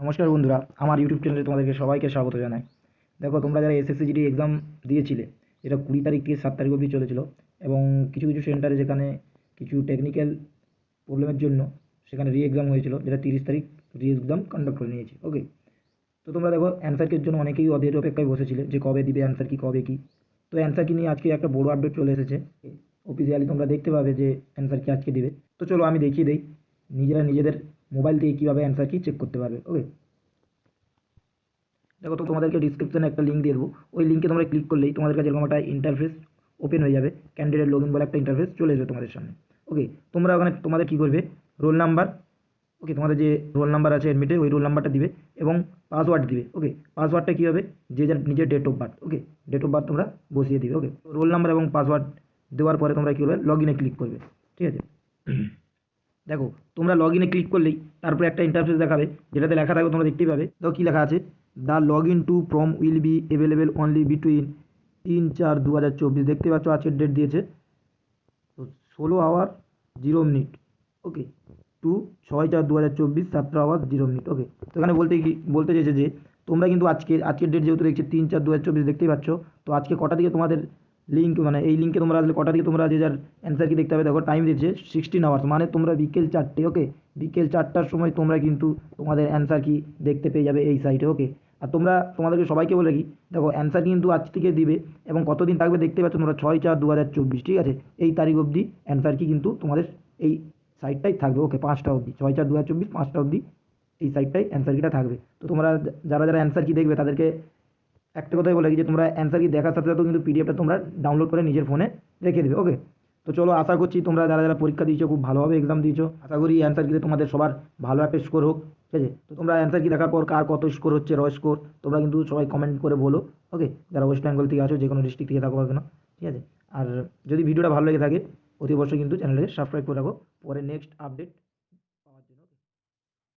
নমস্কার বন্ধুরা, আমার ইউটিউব চ্যানেলে তোমাদেরকে সবাইকে স্বাগত জানাই। দেখো, তোমরা যারা এসএসসি জিডি এক্সাম দিয়েছিলে, এটা 20 তারিখ থেকে 7 তারিখ অবধি চলেছিল, এবং কিছু কিছু সেন্টারে যেখানে কিছু টেকনিক্যাল প্রবলেমের জন্য সেখানে রি এক্সাম হয়েছিল, যেটা 30 তারিখ রি এক্সাম কন্ডাক্ট করে নিয়েছে। ওকে, তো তোমরা দেখো অ্যান্সারকের জন্য অনেকেই অধীর অপেক্ষায় বসেছিলে যে কবে দিবে অ্যান্সার কি, কবে কি। তো অ্যান্সার কি নিয়ে আজকে একটা বড় আপডেট চলে এসেছে। অফিসিয়ালি তোমরা দেখতে পাবে যে অ্যান্সার কি আজকে দিবে। তো চলো আমি দেখিয়ে দিই নিজেরা নিজেদের মোবাইল থেকে কীভাবে অ্যান্সার কি চেক করতে পারবে। ওকে, দেখো, তো তোমাদেরকে ডিসক্রিপশনে একটা লিঙ্ক দিয়ে দেবো। ওই লিঙ্কে তোমরা ক্লিক করলেই তোমাদের কাছে এরকম একটা ইন্টারফেস ওপেন হয়ে যাবে। ক্যান্ডিডেট লগ ইন বলে একটা ইন্টারফেস চলে আসবে তোমাদের সামনে। ওকে, তোমরা ওখানে তোমাদের কী করবে, রোল নাম্বার, ওকে, তোমাদের যে রোল নাম্বার আছে অ্যাডমিটে ওই রোল নাম্বারটা দিবে এবং পাসওয়ার্ড দিবে। ওকে, পাসওয়ার্ডটা কী হবে, যে যার নিজের date of birth. Okay, date of birth তোমরা বসিয়ে দিবে। ওকে, রোল নাম্বার এবং পাসওয়ার্ড দেওয়ার পরে তোমরা কী করবে, লগ ইনে ক্লিক করবে। ঠিক আছে, দেখো তোমরা লগ ইনে ক্লিক করলেই তারপরে একটা ইন্টারফেস দেখাবে, যেটাতে লেখা থাকবে, তোমরা দেখতেই পাবে। দেখো কী লেখা আছে, the log in to form will be available only between 3/4/2024। দেখতে পাচ্ছ আজকের ডেট দিয়েছে, তো 16h0। ওকে, টু 6/4/2024 17h0। ওকে, তো এখানে বলতে চেয়েছে যে তোমরা কিন্তু আজকের ডেট যেহেতু দেখছি 3/4/2024, দেখতেই পাচ্ছ। তো আজকে কটা দিকে তোমাদের লিঙ্ক, মানে এই লিঙ্কে তোমরা আসলে কটা দিকে তোমরা যে যার অ্যান্সার কি দেখতে হবে। দেখো টাইম দিচ্ছে 16 আওয়ার্স, মানে তোমরা বিকেল 4টে। ওকে, বিকেল 4টার সময় তোমরা কিন্তু তোমাদের অ্যান্সার কি দেখতে পেয়ে যাবে এই সাইটে। ওকে, আর তোমাদেরকে সবাইকে বলে কি, দেখো অ্যান্সার কিন্তু আজ থেকে দিবে এবং কতদিন থাকবে দেখতে পাচ্ছ তোমরা, 6/4/2024। ঠিক আছে, এই তারিখ অবধি অ্যান্সার কি কিন্তু তোমাদের এই সাইটটাই থাকবে। ওকে, 5টা অবধি, 6/4/2024 5টা অবধি এই সাইটটাই অ্যান্সার কিটা থাকবে। তো তোমরা যারা যারা অ্যান্সার কি দেখবে তাদেরকে একটা কথাই বলে যে তোমরা অ্যান্সার কি দেখার সাথে সাথেও কিন্তু পিডিএফটা তোমরা ডাউনলোড করে নিজের ফোনে রেখে দেবে। ওকে, তো চলো, আশা করছি তোমরা যারা যারা পরীক্ষা দিয়েছো খুব ভালোভাবে এক্সাম দিয়েছো। আশা করি অ্যান্সার কিতে তোমাদের সবার ভালো একটা স্কোর হোক। ঠিক আছে, তো তোমরা অ্যান্সার কি দেখার পর কার কত স্কোর হচ্ছে, র স্কোর, তোমরা কিন্তু সবাই কমেন্ট করে বলো। ওকে, যারা ওয়েস্ট বেঙ্গল থেকে আছো, যে কোনো ডিস্ট্রিক্ট থেকে থাকো না কেন। ঠিক আছে, আর যদি ভিডিওটা ভালো লেগে থাকে অতি অবশ্যই কিন্তু চ্যানেলটাকে সাবস্ক্রাইব করে রাখো পরে নেক্সট আপডেট